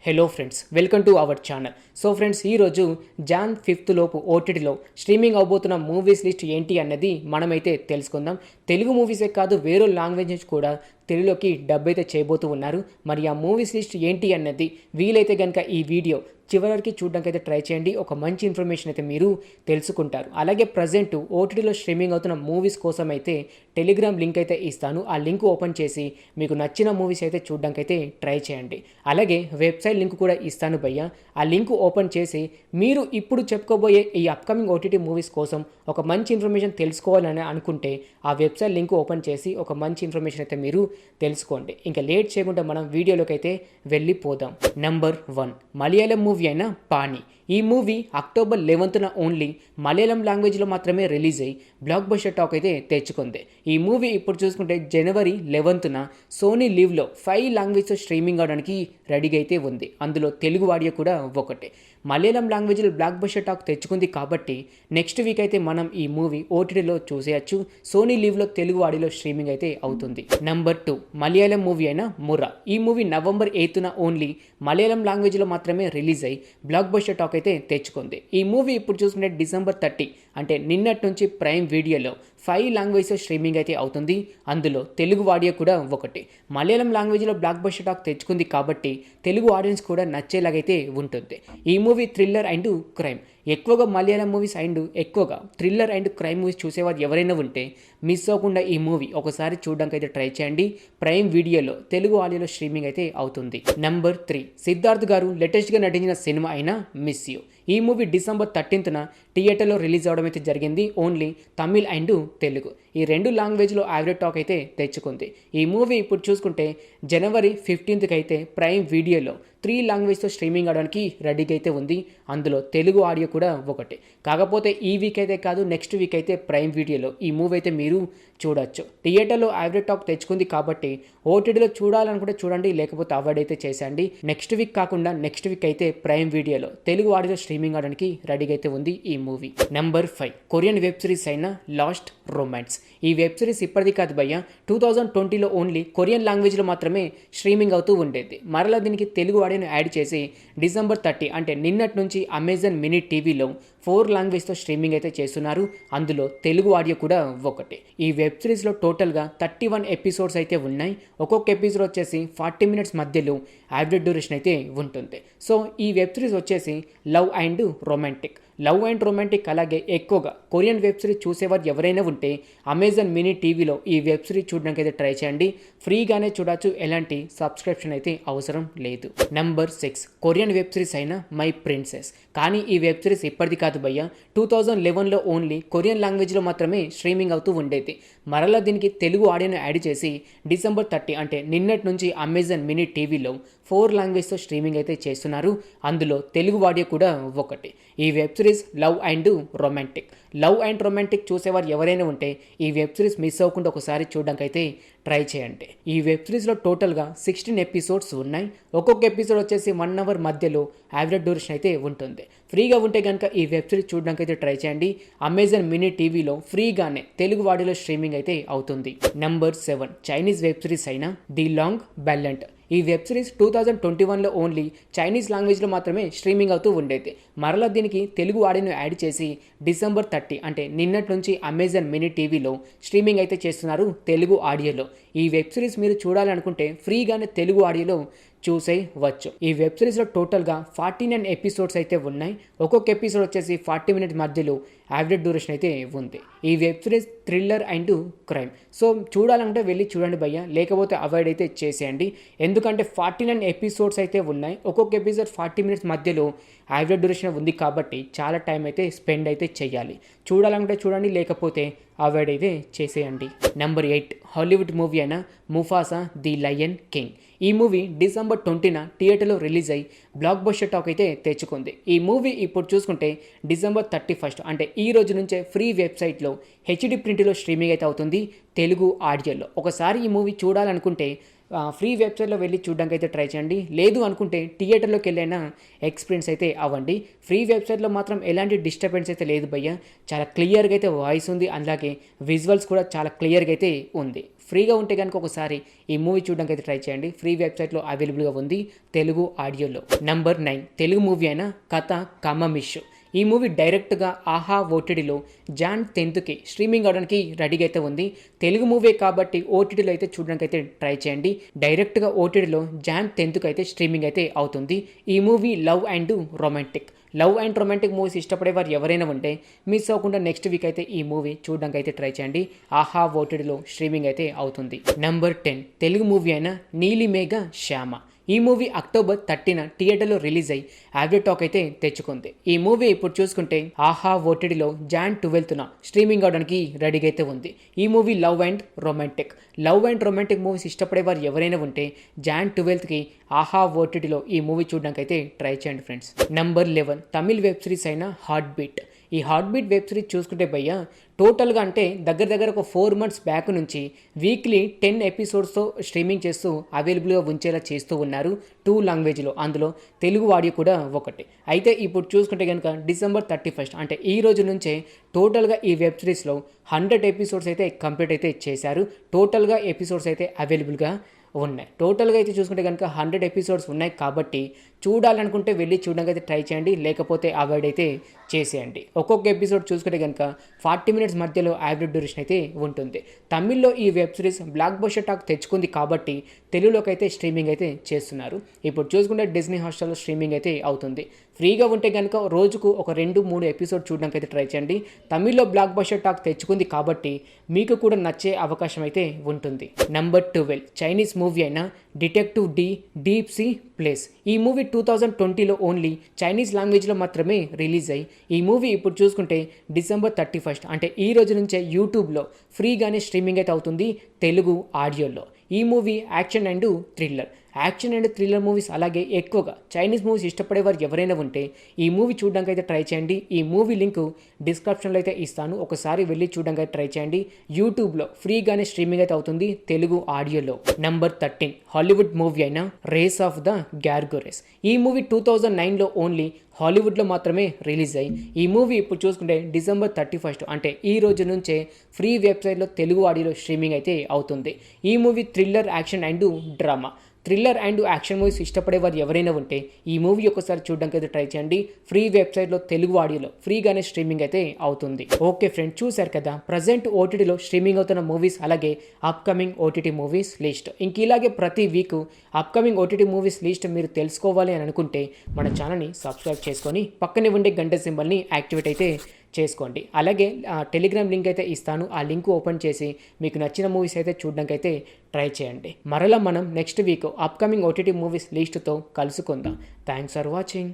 Hello friends, welcome to our channel. So friends, ఈరోజు John 5th లోపు ఓటీటీలో streaming అవబోతున్న movies list ఏంటి అన్నది మనమైతే తెలుసుకుందాం. తెలుగు మూవీసే కాదు, వేరే లాంగ్వేజ్ నుంచి కూడా తెలుగులోకి డబ్ అయితే చేయబోతూ ఉన్నారు. మరి ఆ మూవీస్ లిస్ట్ ఏంటి అన్నది వీలైతే కనుక ఈ వీడియో చివరికి చూడడానికి అయితే ట్రై చేయండి. ఒక మంచి ఇన్ఫర్మేషన్ అయితే మీరు తెలుసుకుంటారు. అలాగే ప్రజెంట్ ఓటీటీలో స్ట్రీమింగ్ అవుతున్న మూవీస్ కోసం అయితే టెలిగ్రామ్ లింక్ అయితే ఇస్తాను. ఆ లింక్ ఓపెన్ చేసి మీకు నచ్చిన మూవీస్ అయితే చూడడానికి అయితే ట్రై చేయండి. అలాగే వెబ్సైట్ లింక్ కూడా ఇస్తాను భయ్య. ఆ లింక్ ఓపెన్ చేసి మీరు ఇప్పుడు చెప్పుకోబోయే ఈ అప్కమింగ్ ఓటీటీ మూవీస్ కోసం ఒక మంచి ఇన్ఫర్మేషన్ తెలుసుకోవాలని అనుకుంటే ఆ వెబ్సైట్ లింక్ ఓపెన్ చేసి ఒక మంచి ఇన్ఫర్మేషన్ అయితే మీరు తెలుసుకోండి. ఇంకా లేట్ చేయకుండా మనం వీడియోలోకి అయితే వెళ్ళిపోదాం. నెంబర్ 1 మలయాళం మూవీ అయిన పాణి. ఈ movie October 11th only Malayalam లాంగ్వేజ్లో మాత్రమే రిలీజ్ అయ్యి బ్లాక్ బస్టర్ టాక్ అయితే తెచ్చుకుంది. ఈ మూవీ ఇప్పుడు చూసుకుంటే January 11th సోనీ లీవ్లో 5 లాంగ్వేజ్తో స్ట్రీమింగ్ అవడానికి రెడీగా అయితే ఉంది. అందులో తెలుగు ఆడియో కూడా ఒకటి. మలయాళం లాంగ్వేజ్లో బ్లాక్ బస్టర్ టాక్ తెచ్చుకుంది కాబట్టి నెక్స్ట్ వీక్ అయితే మనం ఈ మూవీ ఓటీటీలో చూసేయచ్చు. సోనీ లీవ్లో తెలుగు ఆడియోలో స్ట్రీమింగ్ అయితే అవుతుంది. నెంబర్ 2 మలయాళం మూవీ అయిన ముర్రా. ఈ movie November 8th only Malayalam లాంగ్వేజ్లో మాత్రమే రిలీజ్ అయ్యి బ్లాక్ బస్టర్ టాక్ అయితే తెచ్చుకుంది. ఈ మూవీ ఇప్పుడు చూసుకుంటే December 30 అంటే నిన్నటి నుంచి ప్రైమ్ వీడియోలో 5 లాంగ్వేజ్లో స్ట్రీమింగ్ అయితే అవుతుంది. అందులో తెలుగు ఆడియో కూడా ఒకటి. మలయాళం లాంగ్వేజ్లో బ్లాక్ బస్టర్ టాక్ తెచ్చుకుంది కాబట్టి తెలుగు ఆడియన్స్ కూడా నచ్చేలాగైతే ఉంటుంది. ఈ మూవీ థ్రిల్లర్ అండ్ క్రైమ్. ఎక్కువగా మలయాళం మూవీస్ అండ్ ఎక్కువగా థ్రిల్లర్ అండ్ క్రైమ్ మూవీస్ చూసేవారు ఎవరైనా ఉంటే మిస్ అవ్వకుండా ఈ మూవీ ఒకసారి చూడడానికి అయితే ట్రై చేయండి. ప్రైమ్ వీడియోలో తెలుగు ఆడియోలో స్ట్రీమింగ్ అయితే అవుతుంది. నెంబర్ 3 సిద్ధార్థ్ గారు లేటెస్ట్గా నటించిన సినిమా అయిన మిస్ యూ. ఈ మూవీ December 13th థియేటర్లో రిలీజ్ అవడం అయితే జరిగింది. ఓన్లీ తమిళ్ అండ్ తెలుగు ఈ 2 లాంగ్వేజ్లో యావరేజ్ టాక్ అయితే తెచ్చుకుంది. ఈ మూవీ ఇప్పుడు చూసుకుంటే January 15th అయితే ప్రైమ్ వీడియోలో 3 లాంగ్వేజ్తో స్ట్రీమింగ్ అవడానికి రెడీగా అయితే ఉంది. అందులో తెలుగు ఆడియో కూడా ఒకటి. కాకపోతే ఈ వీక్ అయితే కాదు, నెక్స్ట్ వీక్ అయితే ప్రైమ్ వీడియోలో ఈ మూవీ అయితే మీరు చూడొచ్చు. థియేటర్లో యావరేజ్ టాక్ తెచ్చుకుంది కాబట్టి ఓటీటీలో చూడాలనుకుంటే చూడండి, లేకపోతే అవాయిడ్ అయితే చేసేయండి. నెక్స్ట్ వీక్ కాకుండా నెక్స్ట్ వీక్ అయితే ప్రైమ్ వీడియోలో తెలుగు ఆడియో స్ట్రీమింగ్ అవడానికి రెడీగా అయితే ఉంది ఈ movie. Number 5 Korean web series అయిన లాస్ట్ రొమాన్స్. ఈ వెబ్ సిరీస్ ఇప్పటిది కాదు భయ్య, 2020లో ఓన్లీ కొరియన్ లాంగ్వేజ్లో మాత్రమే స్ట్రీమింగ్ అవుతూ ఉండేది. మరలా దీనికి తెలుగు ఆడియోను యాడ్ చేసి December 30 అంటే నిన్నటి నుంచి అమెజాన్ మినీ టీవీలో 4 లాంగ్వేజ్తో స్ట్రీమింగ్ అయితే చేస్తున్నారు. అందులో తెలుగు ఆడియో కూడా ఒకటి. ఈ వెబ్ సిరీస్లో టోటల్గా 31 ఎపిసోడ్స్ అయితే ఉన్నాయి. ఒక్కొక్క ఎపిసోడ్ వచ్చేసి 40 minutes మధ్యలో యావరేజ్ డ్యూరేషన్ అయితే ఉంటుంది. సో ఈ వెబ్ సిరీస్ వచ్చేసి లవ్ అండ్ రొమాంటిక్. అలాగే ఎక్కువగా కొరియన్ వెబ్ సిరీస్ చూసేవారు ఎవరైనా ఉంటే అమెజాన్ మినీ టీవీలో ఈ వెబ్ సిరీస్ చూడడానికి అయితే ట్రై చేయండి. ఫ్రీగానే చూడొచ్చు, ఎలాంటి సబ్స్క్రిప్షన్ అయితే అవసరం లేదు. నెంబర్ 6 కొరియన్ వెబ్ సిరీస్ అయిన మై ప్రిన్సెస్. కానీ ఈ వెబ్ సిరీస్ ఇప్పటిది కాదు భయ్య, 2011లో ఓన్లీ కొరియన్ లాంగ్వేజ్లో మాత్రమే స్ట్రీమింగ్ అవుతూ ఉండేది. మరలా దీనికి తెలుగు ఆడియోను యాడ్ చేసి December 30 అంటే నిన్నటి నుంచి అమెజాన్ మినీ టీవీలో 4 లాంగ్వేజ్తో స్ట్రీమింగ్ అయితే చేస్తున్నారు. అందులో తెలుగు ఆడియో కూడా ఒకటి. ఈ web series love and romantic చూసేవారు ఎవరైనా ఉంటే ఈ వెబ్ సిరీస్ మిస్ అవ్వకుండా ఒకసారి చూడడానికి అయితే ట్రై చేయండి. ఈ వెబ్ సిరీస్లో టోటల్గా 16 ఎపిసోడ్స్ ఉన్నాయి. ఒక్కొక్క ఎపిసోడ్ వచ్చేసి 1 hour మధ్యలో యావరేజ్ డ్యూరేషన్ అయితే ఉంటుంది. ఫ్రీగా ఉంటే కనుక ఈ వెబ్ సిరీస్ చూడడానికి అయితే ట్రై చేయండి. అమెజాన్ మినీ టీవీలో ఫ్రీగానే తెలుగు ఆడియోలో స్ట్రీమింగ్ అయితే అవుతుంది. నెంబర్ 7 చైనీస్ వెబ్ సిరీస్ అయిన ది లాంగ్ బ్యాలెంట్. ఈ వెబ్ సిరీస్ 2021లో ఓన్లీ చైనీస్ లాంగ్వేజ్లో మాత్రమే స్ట్రీమింగ్ అవుతూ ఉండేది. మరలా దీనికి తెలుగు ఆడియోను యాడ్ చేసి December 30 అంటే నిన్నటి నుంచి అమెజాన్ మినీ టీవీలో స్ట్రీమింగ్ అయితే చేస్తున్నారు తెలుగు ఆడియోలో. ఈ వెబ్ సిరీస్ మీరు చూడాలనుకుంటే ఫ్రీగానే తెలుగు ఆడియోలో చూసేయవచ్చు. ఈ వెబ్ సిరీస్లో టోటల్గా 49 ఎపిసోడ్స్ అయితే ఉన్నాయి. ఒక్కొక్క ఎపిసోడ్ వచ్చేసి 40 minutes మధ్యలో యావరేజ్ డ్యూరేషన్ అయితే ఉంది. ఈ web series thriller and crime. So చూడాలంటే వెళ్ళి చూడండి భయ్య, లేకపోతే అవాయిడ్ అయితే చేసేయండి. ఎందుకంటే 49 ఎపిసోడ్స్ అయితే ఉన్నాయి. ఒక్కొక్క ఎపిసోడ్ 40 minutes మధ్యలో యావరేజ్ డ్యూరేషన్ ఉంది కాబట్టి చాలా టైం అయితే స్పెండ్ అయితే చేయాలి. చూడాలంటే చూడండి, లేకపోతే అవాయిడ్ అయితే చేసేయండి. నెంబర్ 8 హాలీవుడ్ మూవీ అయిన ముఫాసా ది లయన్ కింగ్. ఈ మూవీ December 20 థియేటర్లో రిలీజ్ అయ్యి బ్లాక్ బస్టర్ టాక్ అయితే తెచ్చుకుంది. ఈ మూవీ ఇప్పుడు చూసుకుంటే December 31 అంటే ఈ రోజు నుంచే ఫ్రీ వెబ్సైట్లో HD ప్రింట్లో స్ట్రీమింగ్ అయితే అవుతుంది తెలుగు ఆడియోలో. ఒకసారి ఈ మూవీ చూడాలనుకుంటే ఫ్రీ వెబ్సైట్లో వెళ్ళి చూడడానికి అయితే ట్రై చేయండి. లేదు అనుకుంటే థియేటర్లోకి వెళ్ళైనా ఎక్స్పీరియన్స్ అయితే అవ్వండి. ఫ్రీ వెబ్సైట్లో మాత్రం ఎలాంటి డిస్టర్బెన్స్ అయితే లేదు భయ్య. చాలా క్లియర్గా అయితే వాయిస్ ఉంది, అలాగే విజువల్స్ కూడా చాలా క్లియర్గా అయితే ఉంది. ఫ్రీగా ఉంటే కనుక ఒకసారి ఈ మూవీ చూడడానికి అయితే ట్రై చేయండి. ఫ్రీ వెబ్సైట్లో అవైలబుల్గా ఉంది తెలుగు ఆడియోలో. నంబర్ 9 తెలుగు మూవీ అయిన కథ కమమిష్. ఈ మూవీ డైరెక్ట్గా ఆహా ఓటీటీలో జాన్ 10కి స్ట్రీమింగ్ అవడానికి రెడీగా అయితే ఉంది. తెలుగు మూవీ కాబట్టి ఓటీటీలో అయితే చూడడానికి అయితే ట్రై చేయండి. డైరెక్ట్గా ఓటీటీలో జాన్ 10కి అయితే స్ట్రీమింగ్ అయితే అవుతుంది. ఈ movie love and romantic movies ఇష్టపడే వారు ఎవరైనా ఉంటే మిస్ అవ్వకుండా నెక్స్ట్ వీక్ అయితే ఈ మూవీ చూడడానికి అయితే ట్రై చేయండి. ఆహా ఓటీటీలో స్ట్రీమింగ్ అయితే అవుతుంది. నంబర్ 10 తెలుగు మూవీ అయిన నీలిమేఘ శ్యామ. ఈ మూవీ అక్టోబర్ 30న థియేటర్లో రిలీజ్ అయ్యి యావరేజ్ టాక్ అయితే తెచ్చుకుంది. ఈ మూవీ ఇప్పుడు చూసుకుంటే ఆహా ఓటీటీలో జాన్ 12న స్ట్రీమింగ్ అవడానికి రెడీగా అయితే ఉంది. ఈ movie love and romantic movies ఇష్టపడే వారు ఎవరైనా ఉంటే జాన్ 12కి ఆహా ఓటీటీలో ఈ మూవీ చూడడానికి అయితే ట్రై చేయండి friends. Number 11 Tamil web series అయిన హార్ట్ బీట్. ఈ హార్ట్ బీట్ వెబ్ సిరీస్ చూసుకుంటే భయ్య టోటల్గా అంటే దగ్గర ఒక 4 months బ్యాక్ నుంచి వీక్లీ 10 ఎపిసోడ్స్తో స్ట్రీమింగ్ చేస్తూ అవైలబుల్గా ఉంచేలా చేస్తూ ఉన్నారు 2 లాంగ్వేజ్లో. అందులో తెలుగు ఆడియో కూడా ఒకటి. అయితే ఇప్పుడు చూసుకుంటే కనుక December 31 అంటే ఈ రోజు నుంచే టోటల్గా ఈ వెబ్ సిరీస్లో 100 ఎపిసోడ్స్ అయితే కంప్లీట్ అయితే చేశారు. టోటల్గా ఎపిసోడ్స్ అయితే అవైలబుల్గా ఉన్నాయి. టోటల్గా అయితే చూసుకుంటే కనుక 100 ఎపిసోడ్స్ ఉన్నాయి కాబట్టి చూడాలనుకుంటే వెళ్ళి చూడడానికి అయితే ట్రై చేయండి, లేకపోతే అవాయిడ్ అయితే చేసేయండి. ఒక్కొక్క ఎపిసోడ్ చూసుకుంటే కనుక 40 minutes మధ్యలో యావరేజ్ డ్యూరేషన్ అయితే ఉంటుంది. తమిళ్లో ఈ web series block buster talk తెచ్చుకుంది కాబట్టి తెలుగులోకి అయితే స్ట్రీమింగ్ అయితే చేస్తున్నారు. ఇప్పుడు చూసుకుంటే డిజ్నీ హాట్‌స్టార్లో స్ట్రీమింగ్ అయితే అవుతుంది. ఫ్రీగా ఉంటే కనుక రోజుకు ఒక 2-3 ఎపిసోడ్ చూడడానికి అయితే ట్రై చేయండి. తమిళ్లో బ్లాక్ బస్టర్ టాక్ తెచ్చుకుంది కాబట్టి మీకు కూడా నచ్చే అవకాశం అయితే ఉంటుంది. నంబర్ 12 చైనీస్ మూవీ అయిన డిటెక్టివ్ డీప్ సీ ప్లేస్. ఈ మూవీ 2020లో ఓన్లీ చైనీస్ లాంగ్వేజ్లో మాత్రమే రిలీజ్ అయ్యి ఈ మూవీ ఇప్పుడు చూసుకుంటే December 31 అంటే ఈ రోజు నుంచే యూట్యూబ్లో ఫ్రీగానే స్ట్రీమింగ్ అయితే అవుతుంది తెలుగు ఆడియోలో. ఈ movie action and thriller movies అలాగే ఎక్కువగా చైనీస్ మూవీస్ ఇష్టపడే వారు ఎవరైనా ఉంటే ఈ మూవీ చూడడానికి అయితే ట్రై చేయండి. ఈ మూవీ లింక్ డిస్క్రిప్షన్లో అయితే ఇస్తాను, ఒకసారి వెళ్ళి చూడడానికి అయితే ట్రై చేయండి. యూట్యూబ్లో ఫ్రీగానే స్ట్రీమింగ్ అయితే అవుతుంది తెలుగు ఆడియోలో. నంబర్ 13 హాలీవుడ్ మూవీ అయిన రేస్ ఆఫ్ ద గ్యార్గోరెస్. ఈ మూవీ 2009లో ఓన్లీ హాలీవుడ్లో మాత్రమే రిలీజ్ అయ్యి ఈ మూవీ ఇప్పుడు చూసుకుంటే December 31 అంటే ఈ రోజు నుంచే ఫ్రీ వెబ్సైట్లో తెలుగు ఆడియోలో స్ట్రీమింగ్ అయితే అవుతుంది. ఈ movie thriller and action movies ఇష్టపడే వారు ఎవరైనా ఉంటే ఈ మూవీ ఒకసారి చూడడానికి అయితే ట్రై చేయండి. ఫ్రీ వెబ్సైట్లో తెలుగు ఆడియోలో ఫ్రీగానే స్ట్రీమింగ్ అయితే అవుతుంది. ఓకే ఫ్రెండ్స్, చూశారు కదా ప్రజెంట్ ఓటీటీలో స్ట్రీమింగ్ అవుతున్న మూవీస్ అలాగే అప్కమింగ్ ఓటీటీ మూవీస్ లిస్ట్. ఇంక ఇలాగే ప్రతి week upcoming OTT movies list మీరు తెలుసుకోవాలి అని అనుకుంటే మన ఛానల్ని సబ్స్క్రైబ్ చేసుకొని పక్కనే ఉండే గంట సింబల్ని యాక్టివేట్ అయితే చేసుకోండి. అలాగే టెలిగ్రామ్ లింక్ అయితే ఇస్తాను, ఆ లింక్ ఓపెన్ చేసి మీకు నచ్చిన మూవీస్ అయితే చూడడానికి అయితే ట్రై చేయండి. మరలా మనం next week upcoming OTT movies లిస్ట్తో కలుసుకుందాం. Thanks for watching.